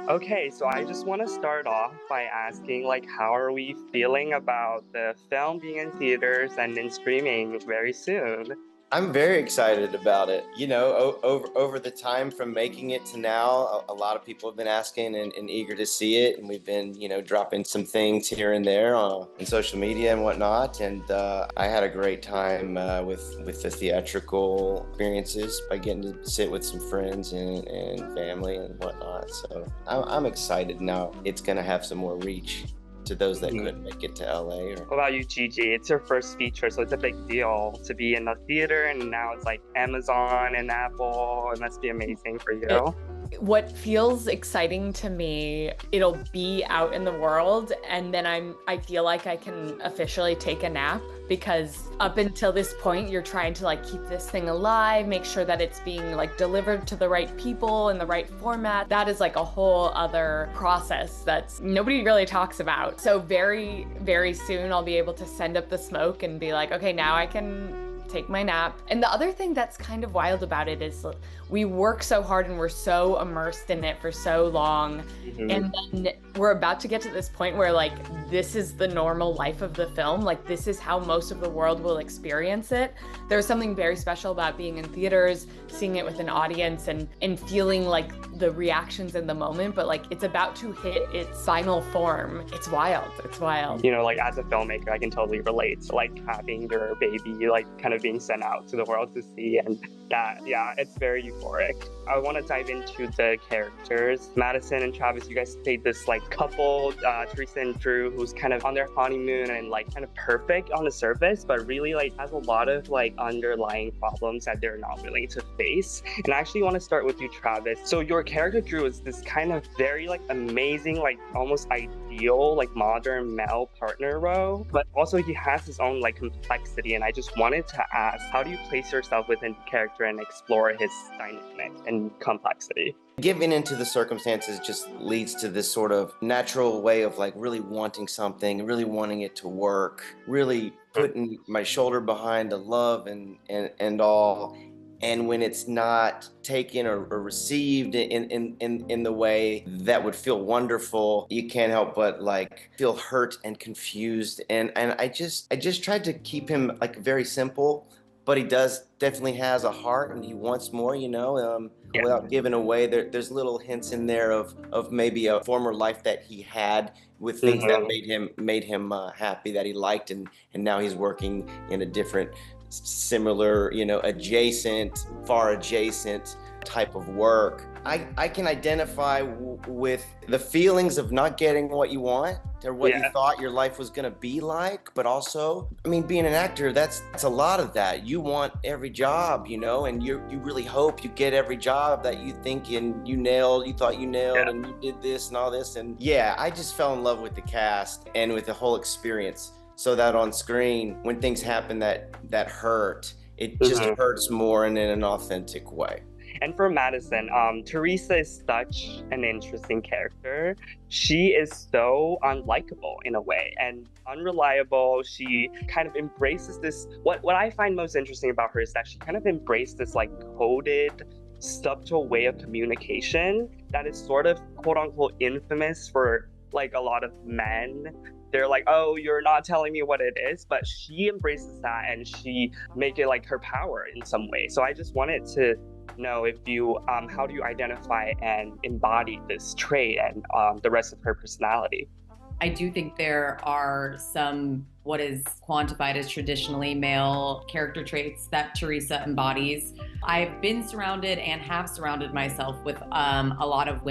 Okay, so I just want to start off by asking, how are we feeling about the film being in theaters and in streaming very soon? I'm very excited about it. Over the time from making it to now, a lot of people have been asking and eager to see it, and we've been, dropping some things here and there on social media and whatnot. And I had a great time with the theatrical experiences by getting to sit with some friends and family and whatnot. So I'm excited now. It's gonna have some more reach to those that Mhm. couldn't make it to LA. What about you, Gigi? It's your first feature, so it's a big deal to be in the theater, and now it's like Amazon and Apple. It must be amazing for It, you. what feels exciting to me, it'll be out in the world, and then I feel like I can officially take a nap, because up until this point you're trying to keep this thing alive, make sure that it's being delivered to the right people in the right format. That is a whole other process that's nobody really talks about. So very, very soon I'll be able to send up the smoke and be like, okay, now I can take my nap. And the other thing that's kind of wild about it is we work so hard and we're so immersed in it for so long. Mhm. And then we're about to get to this point where this is the normal life of the film. This is how most of the world will experience it. There's something very special about being in theaters, seeing it with an audience and feeling the reactions in the moment, but it's about to hit its final form. It's wild. It's wild. As a filmmaker, I can totally relate to having your baby, kind of being sent out to the world to see. And that, yeah, it's very euphoric. I want to dive into the characters. Madison and Travis, you guys played this couple, Teresa and Drew, who's kind of on their honeymoon and kind of perfect on the surface, but really has a lot of underlying problems that they're not willing to face. And I actually want to start with you, Travis. So your character Drew is this kind of very amazing, almost ideal modern male partner role, but also he has his own complexity. And I just wanted to ask, how do you place yourself within the character and explore his dynamic and complexity? Giving into the circumstances just leads to this sort of natural way of really wanting something, really wanting it to work, really putting my shoulder behind the love and all. And when it's not taken or received in the way that would feel wonderful, you can't help but feel hurt and confused. And I just tried to keep him very simple, but he definitely has a heart and he wants more, Yeah. without giving away. There's little hints in there of maybe a former life that he had with things that made him happy, that he liked, and now he's working in a different, similar, far adjacent type of work. I can identify with the feelings of not getting what you want or what you thought your life was going to be like, but also, being an actor, that's a lot of that. You want every job, and you really hope you get every job that you think you thought you nailed, and you did this and all this. And yeah, I just fell in love with the cast and with the whole experience, so that on screen, when things happen that hurt, it just hurts more and in an authentic way. And for Madison, Teresa is such an interesting character. She is so unlikable in a way and unreliable. She kind of embraces this. What I find most interesting about her is that she kind of embraced this coded, subtle way of communication that is sort of quote unquote infamous for a lot of men. They're oh, you're not telling me what it is, but she embraces that and she make it her power in some way. So I just wanted to know if you how do you identify and embody this trait and the rest of her personality? I do think there are some what is quantified as traditionally male character traits that Teresa embodies. I've been surrounded and have surrounded myself with a lot of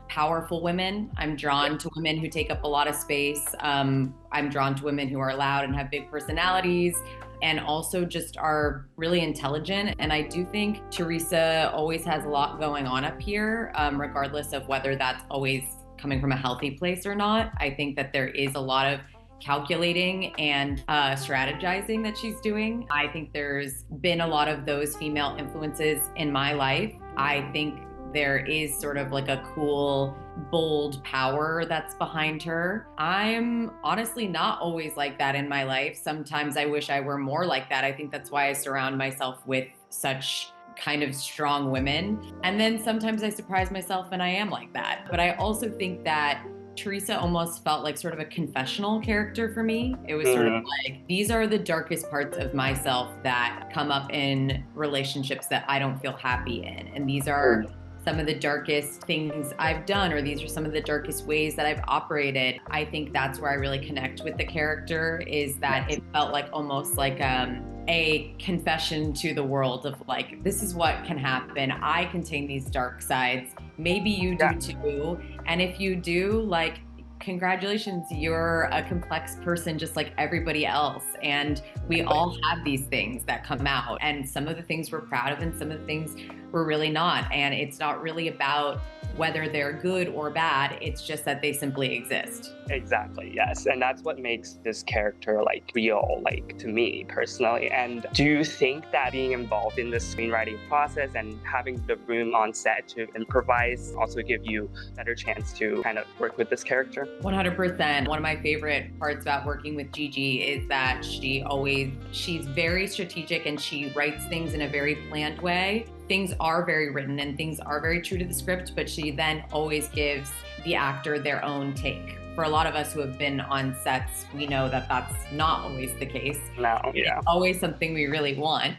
powerful women. I'm drawn to women who take up a lot of space. I'm drawn to women who are loud and have big personalities, and also just are really intelligent. And I do think Teresa always has a lot going on up here, regardless of whether that's always coming from a healthy place or not. I think that there is a lot of calculating and strategizing that she's doing. I think there's been a lot of those female influences in my life. I think there is sort of a cool, bold power that's behind her. I'm honestly not always like that in my life. Sometimes I wish I were more like that. I think that's why I surround myself with such kind of strong women. And then sometimes I surprise myself and I am like that. But I also think that Teresa almost felt like sort of a confessional character for me. It was sort of like, these are the darkest parts of myself that come up in relationships that I don't feel happy in. And these are some of the darkest things I've done, or these are some of the darkest ways that I've operated. I think that's where I really connect with the character, is that it felt like almost like a confession to the world of like, this is what can happen. I contain these dark sides. Maybe you do too. And if you do, like, congratulations, you're a complex person just like everybody else. And we all have these things that come out. And some of the things we're proud of and some of the things we're really not. And it's not really about whether they're good or bad. It's just that they simply exist. Exactly, yes. And that's what makes this character like real, like to me personally. And do you think that being involved in the screenwriting process and having the room on set to improvise also give you a better chance to kind of work with this character? 100%. One of my favorite parts about working with Gigi is that she's very strategic and she writes things in a very planned way. Things are very written and things are very true to the script, but she then always gives the actor their own take. For a lot of us who have been on sets, we know that that's not always the case. No, yeah. It's always something we really want.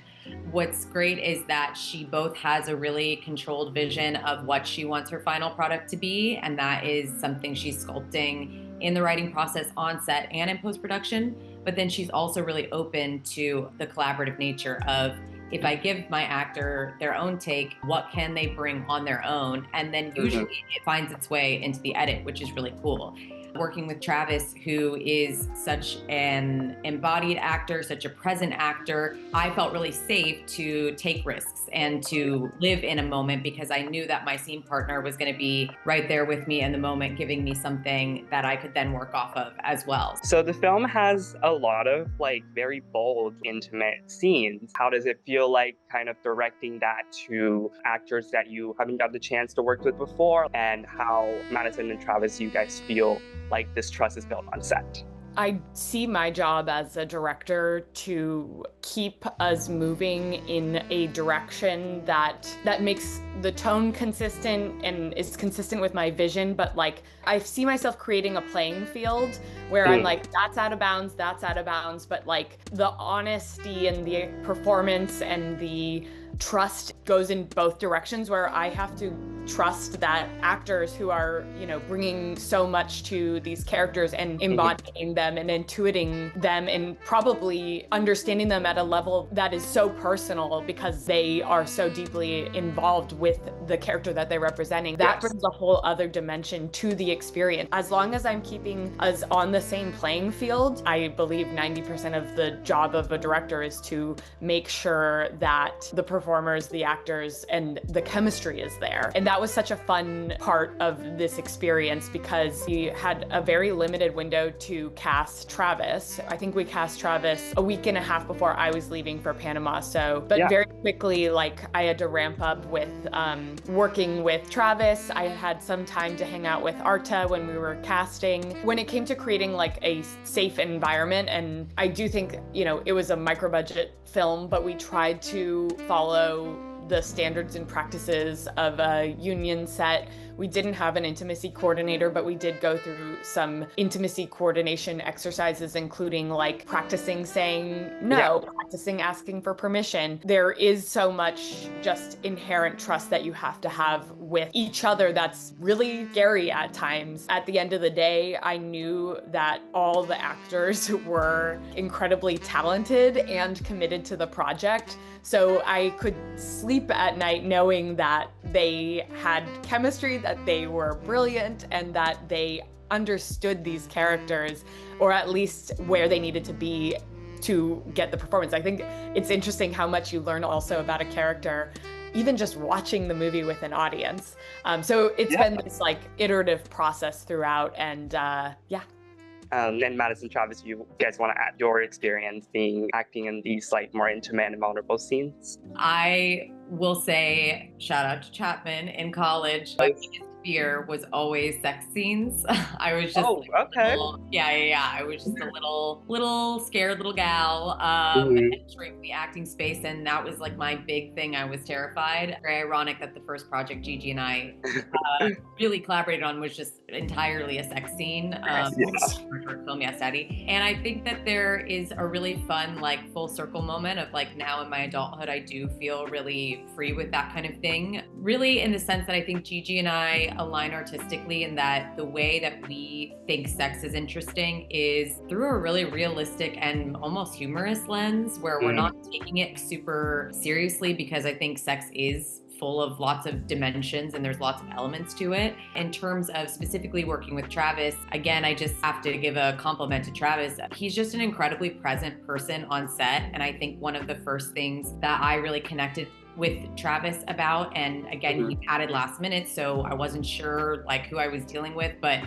What's great is that she both has a really controlled vision of what she wants her final product to be, and that is something she's sculpting in the writing process on set and in post-production. But then she's also really open to the collaborative nature of, if I give my actor their own take, what can they bring on their own? And then usually it finds its way into the edit, which is really cool. Working with Travis, who is such an embodied actor, such a present actor, I felt really safe to take risks and to live in a moment, because I knew that my scene partner was going to be right there with me in the moment, giving me something that I could then work off of as well. So the film has a lot of like very bold, intimate scenes. How does it feel like kind of directing that to actors that you haven't got the chance to work with before? And how, Madison and Travis, you guys feel like this trust is built on set? I see my job as a director to keep us moving in a direction that makes the tone consistent and is consistent with my vision. But like, I see myself creating a playing field where I'm like, that's out of bounds, but like the honesty and the performance and the trust goes in both directions, where I have to trust that actors who are, bringing so much to these characters and embodying them and intuiting them and probably understanding them at a level that is so personal because they are so deeply involved with the character that they're representing. That brings a whole other dimension to the experience. As long as I'm keeping us on the same playing field, I believe 90% of the job of a director is to make sure that the performers, the actors, and the chemistry is there. And that was such a fun part of this experience because we had a very limited window to cast Travis. I think we cast Travis a week and a half before I was leaving for Panama. Very quickly, I had to ramp up with working with Travis. I had some time to hang out with Arta when we were casting. When it came to creating a safe environment, and I do think, it was a micro-budget film, but we tried to follow the standards and practices of a union set. We didn't have an intimacy coordinator, but we did go through some intimacy coordination exercises, including practicing saying no, practicing asking for permission. There is so much just inherent trust that you have to have with each other that's really scary at times. At the end of the day, I knew that all the actors were incredibly talented and committed to the project. So I could sleep at night knowing that they had chemistry, that they were brilliant, and that they understood these characters, or at least where they needed to be to get the performance. I think it's interesting how much you learn also about a character, even just watching the movie with an audience. So it's been this iterative process throughout, and And Madison, Travis, you guys want to add your experience acting in these more intimate and vulnerable scenes? I will say, shout out to Chapman in college. fear was always sex scenes. I was just okay. I was just a little scared little gal entering the acting space, and that was like my big thing. I was terrified. Very ironic that the first project Gigi and I really collaborated on was just entirely a sex scene. Short film, yes, Daddy. And I think that there is a really fun like full circle moment of like now in my adulthood, I do feel really free with that kind of thing. Really, in the sense that I think Gigi and I align artistically in that the way that we think sex is interesting is through a really realistic and almost humorous lens where we're not taking it super seriously, because I think sex is full of lots of dimensions and there's lots of elements to it. In terms of specifically working with Travis, again, I just have to give a compliment to Travis. He's just an incredibly present person on set. And I think one of the first things that I really connected with Travis about, and again, he added last minute, so I wasn't sure like who I was dealing with, but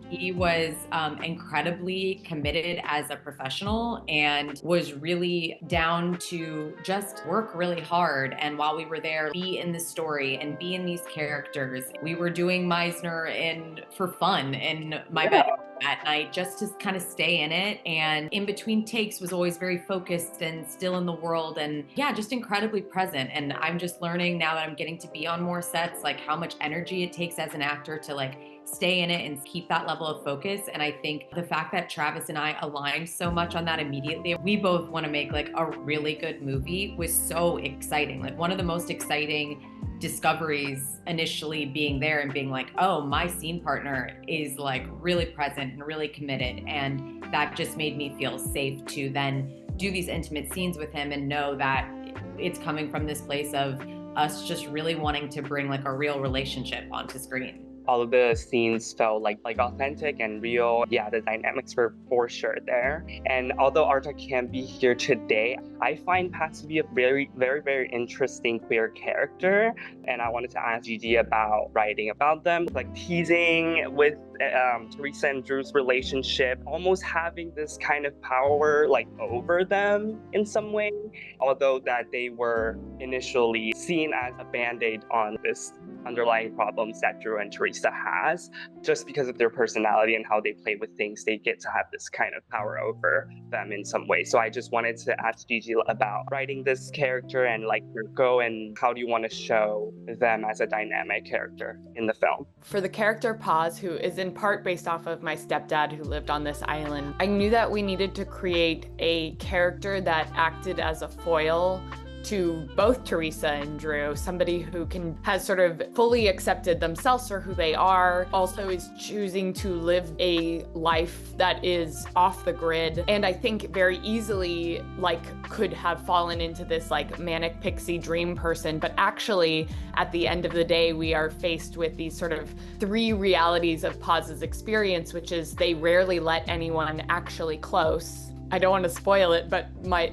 he was incredibly committed as a professional and was really down to just work really hard. And while we were there, be in the story and be in these characters. We were doing Meisner for fun in my bedroom at night, just to kind of stay in it. And in between takes was always very focused and still in the world, and just incredibly present. And I'm just learning now that I'm getting to be on more sets, like how much energy it takes as an actor to like stay in it and keep that level of focus. And I think the fact that Travis and I aligned so much on that immediately, we both want to make like a really good movie, was so exciting. Like one of the most exciting discoveries initially being there and being like, oh, my scene partner is like really present and really committed. And that just made me feel safe to then do these intimate scenes with him and know that it's coming from this place of us just really wanting to bring like a real relationship onto screen. All of the scenes felt like authentic and real. Yeah, the dynamics were for sure there. And although Arta can't be here today, I find Pat to be a very, very, very interesting queer character. And I wanted to ask Gigi about writing about them, like teasing with Teresa and Drew's relationship, almost having this kind of power like over them in some way, although that they were initially seen as a band-aid on this underlying problems that Drew and Teresa has. Just because of their personality and how they play with things, they get to have this kind of power over them in some way. So I just wanted to ask Gigi about writing this character and like your go, and how do you want to show them as a dynamic character in the film? For the character Paz, who is in part based off of my stepdad who lived on this island, I knew that we needed to create a character that acted as a foil to both Teresa and Drew, somebody who has sort of fully accepted themselves for who they are, also is choosing to live a life that is off the grid, and I think very easily like could have fallen into this like manic pixie dream person, but actually at the end of the day we are faced with these sort of three realities of Paz's experience, which is they rarely let anyone actually close. I don't want to spoil it, but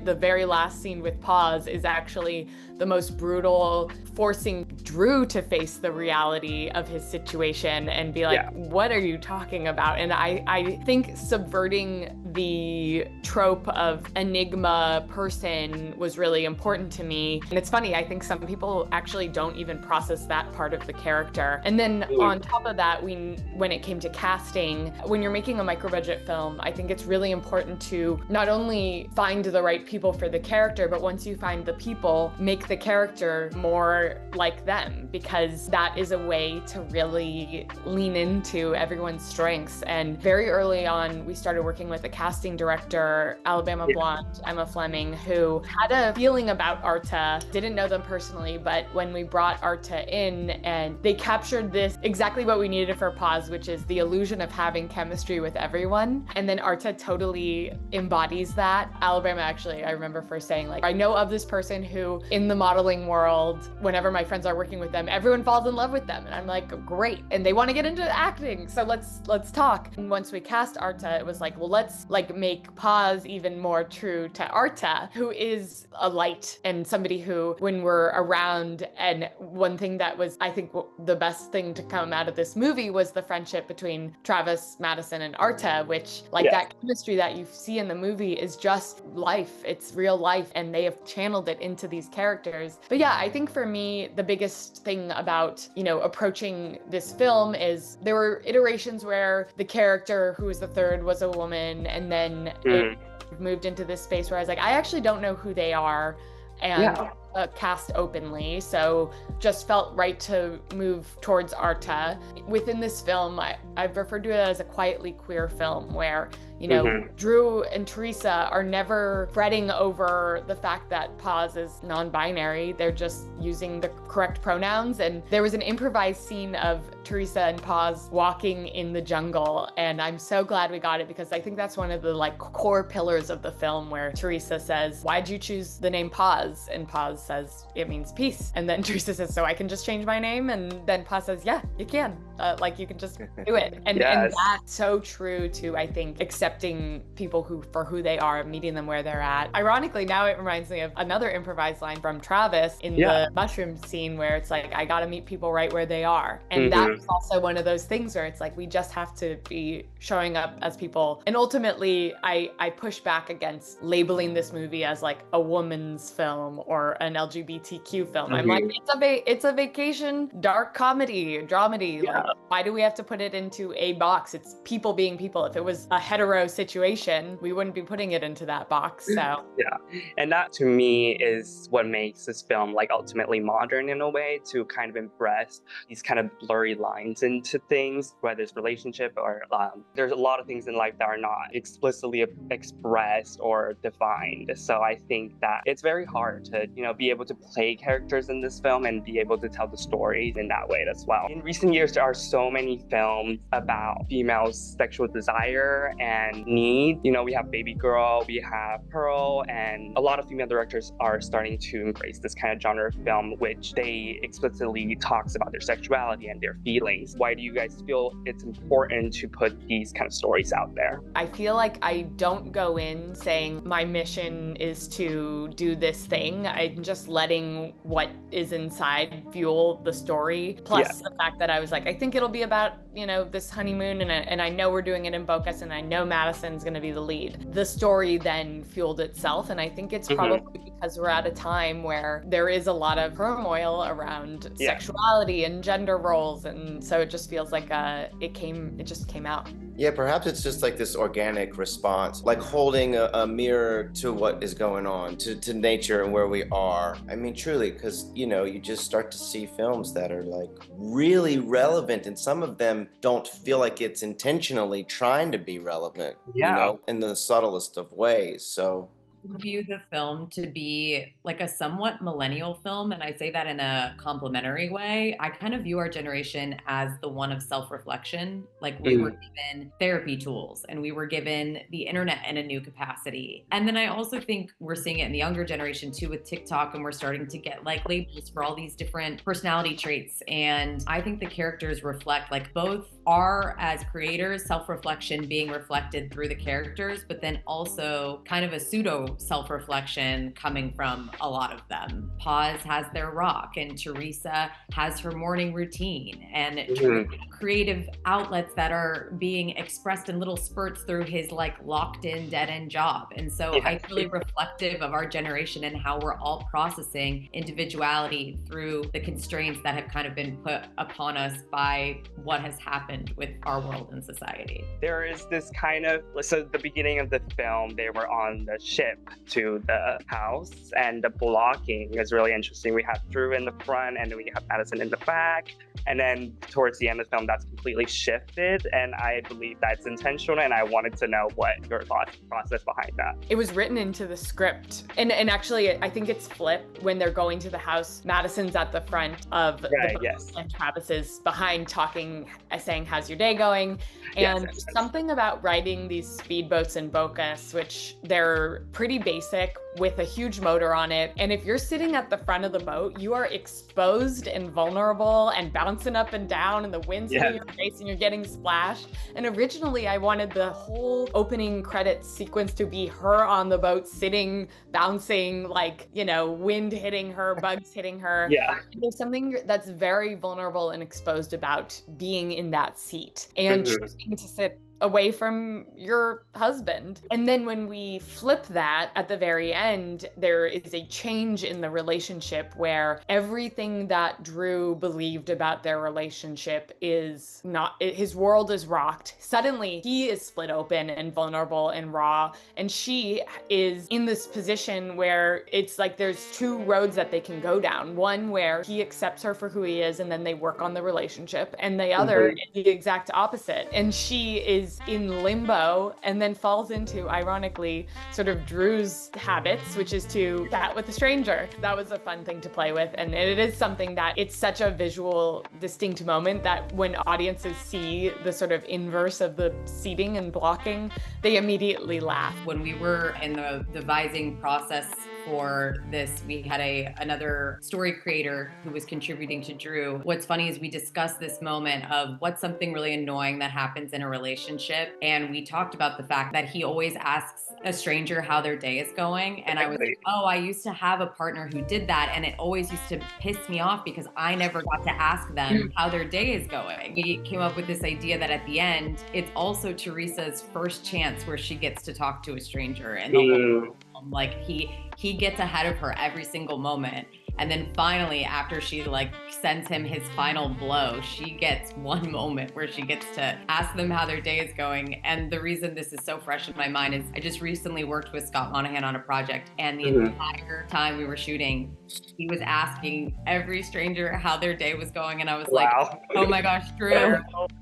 the very last scene with Paz is actually the most brutal, forcing Drew to face the reality of his situation and be like, what are you talking about? And I think subverting the trope of enigma person was really important to me. And it's funny, I think some people actually don't even process that part of the character. And then on top of that, when it came to casting, when you're making a micro-budget film, I think it's really important to not only find the right people for the character, but once you find the people, make the character more like them, because that is a way to really lean into everyone's strengths. And very early on, we started working with a casting director, Alabama blonde, Emma Fleming, who had a feeling about Arta, didn't know them personally, but when we brought Arta in, and they captured this exactly what we needed for Paz, which is the illusion of having chemistry with everyone. And then Arta totally embodies that. Alabama, actually, I remember first saying, like, I know of this person who in the modeling world, whenever my friends are working with them, everyone falls in love with them. And I'm like, great. And they want to get into acting. So let's talk. And once we cast Arta, it was like, well, let's like make Paz even more true to Arta, who is a light and somebody who, when we're around, and one thing that was, I think, the best thing to come out of this movie was the friendship between Travis, Madison, and Arta, which like that chemistry that you see in the movie is just life. It's real life, and they have channeled it into these characters. But yeah, I think for me, the biggest thing about, you know, approaching this film is there were iterations where the character who was the third was a woman, and then it moved into this space where I was like, I actually don't know who they are, and cast openly, so just felt right to move towards Arta. Within this film, I've referred to it as a quietly queer film where, you know, Drew and Teresa are never fretting over the fact that Paz is non-binary. They're just using the correct pronouns. And there was an improvised scene of Teresa and Paz walking in the jungle, and I'm so glad we got it, because I think that's one of the like core pillars of the film, where Teresa says, "Why'd you choose the name Paz?" And Paz says, "It means peace." And then Teresa says, "So I can just change my name?" And then Paz says, "Yeah, you can. Like you can just do it." And that's so true to, I think, accepting people for who they are, meeting them where they're at. Ironically, now it reminds me of another improvised line from Travis in the mushroom scene, where it's like, I gotta meet people right where they are. And that's also one of those things where it's like, we just have to be showing up as people. And ultimately, I push back against labeling this movie as like a woman's film or an LGBTQ film. I'm like, it's a vacation, dark comedy, dramedy. Like, why do we have to put it into a box? It's people being people. If it was a hetero situation, we wouldn't be putting it into that box. So and that to me is what makes this film like ultimately modern in a way, to kind of embrace these kind of blurry lines into things, whether it's relationship or there's a lot of things in life that are not explicitly expressed or defined. So I think that it's very hard to, you know, be able to play characters in this film and be able to tell the stories in that way as well. In recent years, there are so many films about females' sexual desire and need. You know, we have Baby Girl, we have Pearl, and a lot of female directors are starting to embrace this kind of genre of film, which they explicitly talks about their sexuality and their feelings. Why do you guys feel it's important to put these kind of stories out there? I feel like I don't go in saying my mission is to do this thing. I'm just letting what is inside fuel the story. Plus the fact that I was like, I think it'll be about, you know, this honeymoon, and I know we're doing it in Bocas, and I know Madison's going to be the lead. The story then fueled itself, and I think it's probably because we're at a time where there is a lot of turmoil around sexuality and gender roles, and so it just feels like it just came out. Yeah, perhaps it's just like this organic response, like holding a mirror to what is going on, to nature and where we are. I mean, truly, because, you know, you just start to see films that are like really relevant, and some of them don't feel like it's intentionally trying to be relevant, you know, in the subtlest of ways. So view the film to be like a somewhat millennial film, and I say that in a complimentary way. I kind of view our generation as the one of self-reflection. Like we were given therapy tools, and we were given the internet in a new capacity. And then I also think we're seeing it in the younger generation too with TikTok, and we're starting to get like labels for all these different personality traits. And I think the characters reflect like both are, as creators, self-reflection being reflected through the characters, but then also kind of a pseudo self-reflection coming from a lot of them. Paz has their rock, and Teresa has her morning routine, and creative outlets that are being expressed in little spurts through his like locked in dead-end job. And so I feel really reflective of our generation and how we're all processing individuality through the constraints that have kind of been put upon us by what has happened with our world and society. There is this kind of, so at the beginning of the film, they were on the ship to the house, and the blocking is really interesting. We have Drew in the front, and then we have Madison in the back, and then towards the end of the film, that's completely shifted, and I believe that's intentional, and I wanted to know what your thought process behind that. It was written into the script, and actually, I think it's flipped. When they're going to the house, Madison's at the front of the bus, and Travis is behind talking, saying, "How's your day going?" And something about riding these speedboats in Bocas, which they're pretty pretty basic with a huge motor on it. And if you're sitting at the front of the boat, you are exposed and vulnerable and bouncing up and down and the wind's hitting your face and you're getting splashed. And originally I wanted the whole opening credits sequence to be her on the boat sitting, bouncing, like, you know, wind hitting her, bugs hitting her. Yeah. There's something that's very vulnerable and exposed about being in that seat and choosing to sit away from your husband. And then when we flip that at the very end, there is a change in the relationship where everything that Drew believed about their relationship is not, his world is rocked. Suddenly he is split open and vulnerable and raw. And she is in this position where it's like there's two roads that they can go down. One where he accepts her for who he is and then they work on the relationship. And the other is the exact opposite. And she is in limbo and then falls into, ironically, sort of Drew's habits, which is to chat with a stranger. That was a fun thing to play with. And it is something that it's such a visual, distinct moment that when audiences see the sort of inverse of the seating and blocking, they immediately laugh. When we were in the devising process for this, we had another story creator who was contributing to Drew. What's funny is we discussed this moment of what's something really annoying that happens in a relationship. And we talked about the fact that he always asks a stranger how their day is going. And I was like, oh, I used to have a partner who did that. And it always used to piss me off because I never got to ask them how their day is going. We came up with this idea that at the end, it's also Teresa's first chance where she gets to talk to a stranger. And like he gets ahead of her every single moment. And then finally, after she like sends him his final blow, she gets one moment where she gets to ask them how their day is going. And the reason this is so fresh in my mind is I just recently worked with Scott Monahan on a project, and the entire time we were shooting, he was asking every stranger how their day was going. And I was like, oh my gosh, Drew.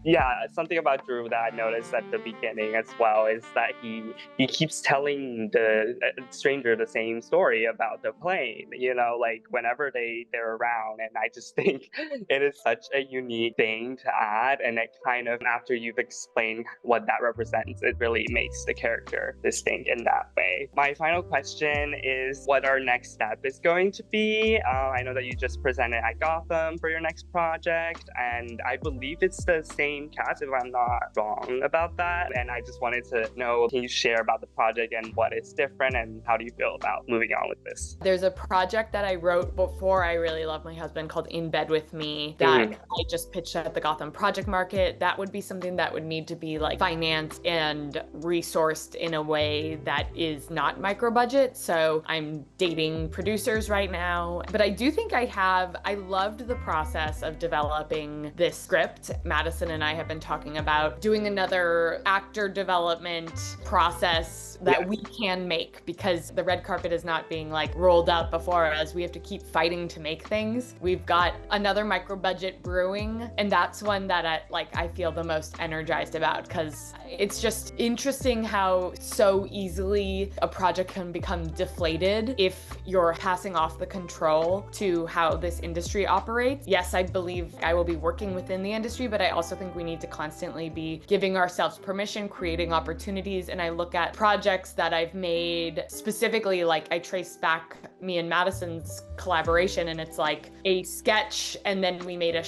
Yeah, something about Drew that I noticed at the beginning as well is that he keeps telling the stranger the same story about the plane, you know, like whenever they're around. And I just think it is such a unique thing to add. And it kind of, after you've explained what that represents, it really makes the character distinct in that way. My final question is what our next step is going to be. I know that you just presented at Gotham for your next project, and I believe it's the same cast, if I'm not wrong about that. And I just wanted to know, can you share about the project and what is different and how do you feel about moving on with this? There's a project that I wrote before I Really Love My Husband called In Bed With Me that I just pitched at the Gotham Project Market. That would be something that would need to be like financed and resourced in a way that is not micro budget. So I'm dating producers right now, but I do think I loved the process of developing this script. Madison and I have been talking about doing another actor development process that we can make, because the red carpet is not being like rolled out before us. We have to keep fighting to make things. We've got another micro budget brewing, and that's one that I feel the most energized about, because it's just interesting how so easily a project can become deflated if you're passing off the control to how this industry operates. Yes, I believe I will be working within the industry, but I also think we need to constantly be giving ourselves permission, creating opportunities. And I look at projects that I've made specifically, like I trace back me and Madison's collaboration, and it's like a sketch, and then we made a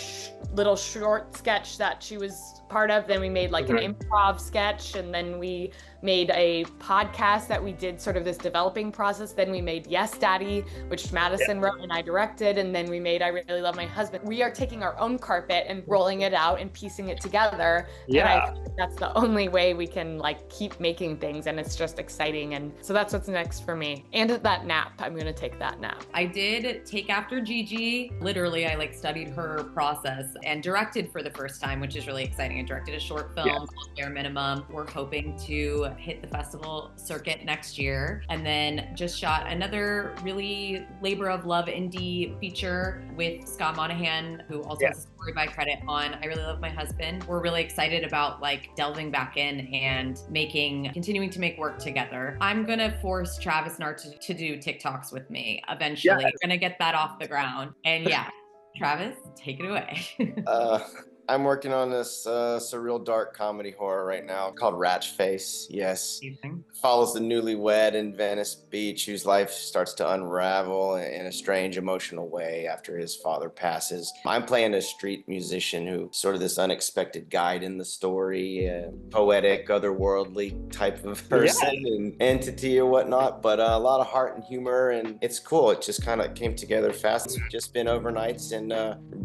little short sketch that she was part of. Then we made like an improv sketch, and then we made a podcast that we did sort of this developing process. Then we made Yes Daddy, which Madison wrote and I directed. And then we made I Really Love My Husband. We are taking our own carpet and rolling it out and piecing it together. And I think that's the only way we can like keep making things. And it's just exciting. And so that's what's next for me. And that nap, I'm going to take that nap. I did take after Gigi. Literally, I like studied her process and directed for the first time, which is really exciting. I directed a short film called Bare Minimum. We're hoping to hit the festival circuit next year, and then just shot another really labor of love indie feature with Scott Monahan, who also has a story by credit on I Really Love My Husband. We're really excited about like delving back in and continuing to make work together. I'm gonna force Travis and Art to do TikToks with me eventually. We're gonna get that off the ground. And Travis, take it away. I'm working on this surreal dark comedy horror right now called Ratch. Yes. Follows the newlywed in Venice Beach whose life starts to unravel in a strange emotional way after his father passes. I'm playing a street musician who sort of this unexpected guide in the story, poetic, otherworldly type of person and entity or whatnot, but a lot of heart and humor, and it's cool. It just kind of came together fast. It's just been overnights and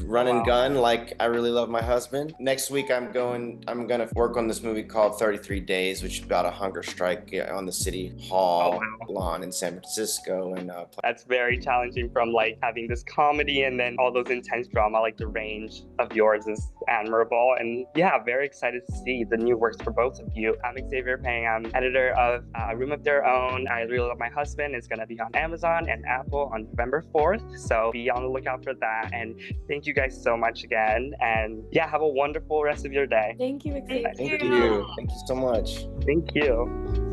run and gun like I Really Love My Husband. Next week I'm gonna work on this movie called 33 Days, which is about a hunger strike on the city hall lawn in San Francisco. And that's very challenging, from like having this comedy and then all those intense drama. Like the range of yours is admirable, and yeah, very excited to see the new works for both of you. I'm Xavier Peng. I'm editor of Room of Their Own. I Really Love My Husband. It's gonna be on Amazon and Apple on November 4th, so be on the lookout for that. And thank you guys so much again, and yeah, have a wonderful rest of your day. Thank you, Xavier. Thank you so much. Thank you.